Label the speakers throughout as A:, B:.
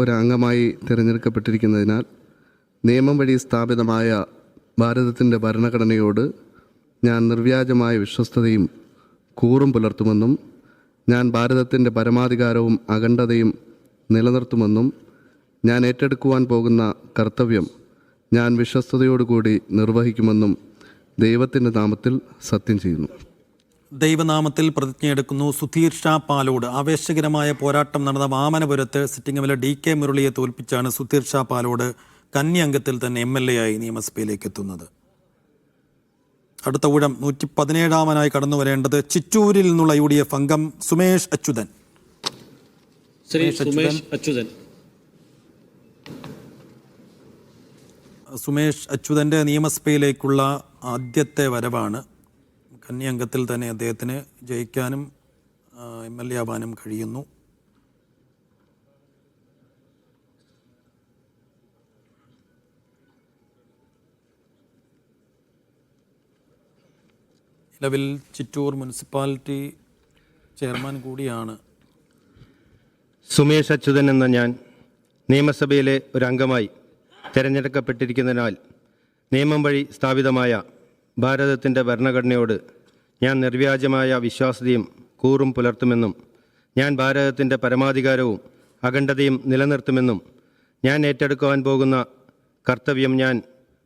A: ഒരംഗമായി തിരഞ്ഞെടുക്കപ്പെട്ടിരിക്കുന്നതിനാൽ നിയമം വഴി സ്ഥാപിതമായ ഭാരതത്തിൻ്റെ ഭരണഘടനയോട് ഞാൻ നിർവ്യാജമായ വിശ്വസ്തതയും കൂറും പുലർത്തുമെന്നും ഞാൻ ഭാരതത്തിൻ്റെ പരമാധികാരവും അഖണ്ഡതയും നിലനിർത്തുമെന്നും ഞാൻ ഏറ്റെടുക്കുവാൻ പോകുന്ന കർത്തവ്യം ഞാൻ വിശ്വസ്തയോടുകൂടി നിർവഹിക്കുമെന്നും ദൈവത്തിൻ്റെ നാമത്തിൽ സത്യം ചെയ്യുന്നു.
B: ദൈവനാമത്തിൽ പ്രതിജ്ഞയെടുക്കുന്നു. സുധീർ ഷാ പാലോട്. ആവേശകരമായ പോരാട്ടം നടന്ന വാമനപുരത്ത് സിറ്റിംഗ് എം.എൽ.എ DK മുരളിയെ തോൽപ്പിച്ചാണ് സുധീർ ഷാ പാലോട് കന്നി അംഗത്തിൽ തന്നെ MLA ആയി നിയമസഭയിലേക്ക് എത്തുന്നത്. അടുത്ത ഊഴം 117-ാമനായി കടന്നു വരേണ്ടത് ചിറ്റൂരിൽ നിന്നുള്ള UDF അംഗം സുമേഷ് അച്യുതൻ. സുമേഷ് അച്യുതൻ്റെ നിയമസഭയിലേക്കുള്ള ആദ്യത്തെ വരവാണ്. കന്നി അംഗത്തിൽ തന്നെ അദ്ദേഹത്തിന് ജയിക്കാനും MLA ആവാനും കഴിയുന്നു. നിലവിൽ ചിറ്റൂർ മുനിസിപ്പാലിറ്റി ചെയർമാൻ കൂടിയാണ്.
C: സുമേഷ് അച്യുതൻ എന്ന ഞാൻ നിയമസഭയിലെ ഒരു അംഗമായി തിരഞ്ഞെടുക്കപ്പെട്ടിരിക്കുന്നതിനാൽ നിയമം വഴി സ്ഥാപിതമായ ഭാരതത്തിൻ്റെ ഭരണഘടനയോട് ഞാൻ നിർവ്യാജമായ വിശ്വാസ്യതയും കൂറും പുലർത്തുമെന്നും ഞാൻ ഭാരതത്തിൻ്റെ പരമാധികാരവും അഖണ്ഡതയും നിലനിർത്തുമെന്നും ഞാൻ ഏറ്റെടുക്കുവാൻ പോകുന്ന കർത്തവ്യം ഞാൻ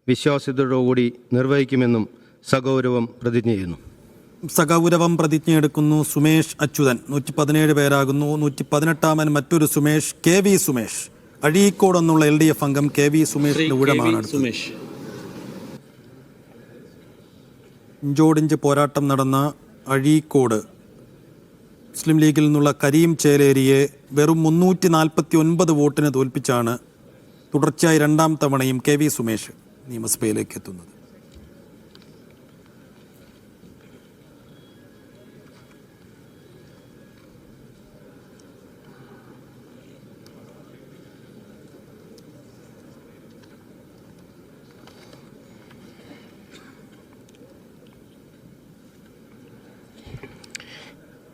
C: വിശ്വാസ്യതയോടുകൂടി നിർവഹിക്കുമെന്നും സഗൗരവം പ്രതിജ്ഞ ചെയ്യുന്നു.
B: സഗൗരവം പ്രതിജ്ഞയെടുക്കുന്നു സുമേഷ് അച്യുതൻ. 117 പേരാകുന്നു. 118-ാമൻ മറ്റൊരു സുമേഷ്, KV സുമേഷ്. അഴീക്കോട് എന്നുള്ള LDF അംഗം KV സുമേഷിന്റെ ഊഴമാണ്. ഇഞ്ചോടിഞ്ച് പോരാട്ടം നടന്ന അഴീക്കോട് മുസ്ലിം ലീഗിൽ നിന്നുള്ള കരീം ചേലേരിയെ വെറും 349 വോട്ടിന് തോൽപ്പിച്ചാണ് തുടർച്ചയായി 2ാം തവണയും KV സുമേഷ് നിയമസഭയിലേക്ക് എത്തുന്നത്.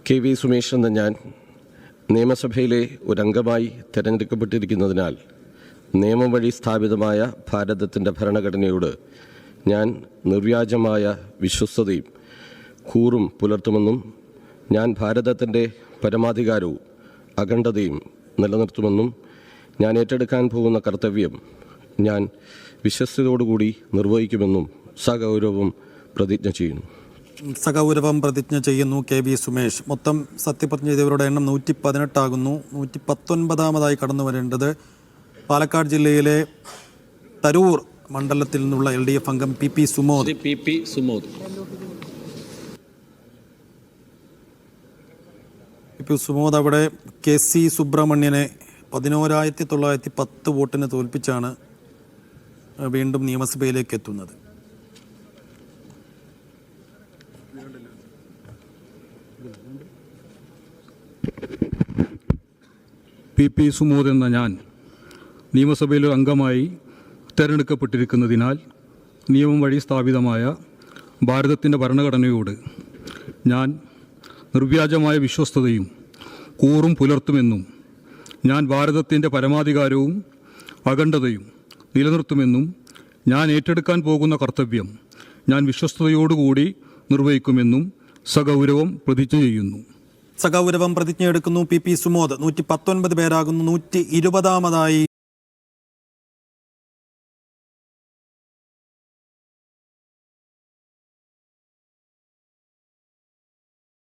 D: KV സുമേഷ് എന്ന ഞാൻ നിയമസഭയിലെ ഒരംഗമായി തിരഞ്ഞെടുക്കപ്പെട്ടിരിക്കുന്നതിനാൽ നിയമം വഴി സ്ഥാപിതമായ ഭാരതത്തിൻ്റെ ഭരണഘടനയോട് ഞാൻ നിർവ്യാജമായ വിശ്വസ്തതയും കൂറും പുലർത്തുമെന്നും ഞാൻ ഭാരതത്തിൻ്റെ പരമാധികാരവും അഖണ്ഡതയും നിലനിർത്തുമെന്നും ഞാൻ ഏറ്റെടുക്കാൻ പോകുന്ന കർത്തവ്യം ഞാൻ വിശ്വസ്തയോടുകൂടി നിർവഹിക്കുമെന്നും സഗൗരവം പ്രതിജ്ഞ ചെയ്യുന്നു.
B: സഗൗരവം പ്രതിജ്ഞ ചെയ്യുന്നു KV സുമേഷ്. മൊത്തം സത്യപ്രതിജ്ഞ ചെയ്തവരുടെ എണ്ണം 118 ആകുന്നു. 119-ാമതായി കടന്നു വരേണ്ടത് പാലക്കാട് ജില്ലയിലെ തരൂർ മണ്ഡലത്തിൽ നിന്നുള്ള LDF അംഗം PP സുമോദ്. സുമോദ് അവിടെ KC സുബ്രഹ്മണ്യനെ 11,910 വോട്ടിന് തോൽപ്പിച്ചാണ് വീണ്ടും നിയമസഭയിലേക്ക് എത്തുന്നത്.
E: PP സുമോദ് എന്ന ഞാൻ നിയമസഭയിലെ അംഗമായി തിരഞ്ഞെടുക്കപ്പെട്ടിരിക്കുന്നതിനാൽ നിയമം വഴി സ്ഥാപിതമായ ഭാരതത്തിൻ്റെ ഭരണഘടനയോട് ഞാൻ നിർവ്യാജമായ വിശ്വസ്തതയും കൂറും പുലർത്തുമെന്നും ഞാൻ ഭാരതത്തിൻ്റെ പരമാധികാരവും അഖണ്ഡതയും നിലനിർത്തുമെന്നും ഞാൻ ഏറ്റെടുക്കാൻ പോകുന്ന കർത്തവ്യം ഞാൻ വിശ്വസ്തയോടുകൂടി നിർവഹിക്കുമെന്നും സഗൗരവം പ്രതിജ്ഞ ചെയ്യുന്നു.
B: സഗൗരവം പ്രതിജ്ഞയെടുക്കുന്നു PP സുമോദ്. 119 പേരാകുന്നു. 120-ാമതായി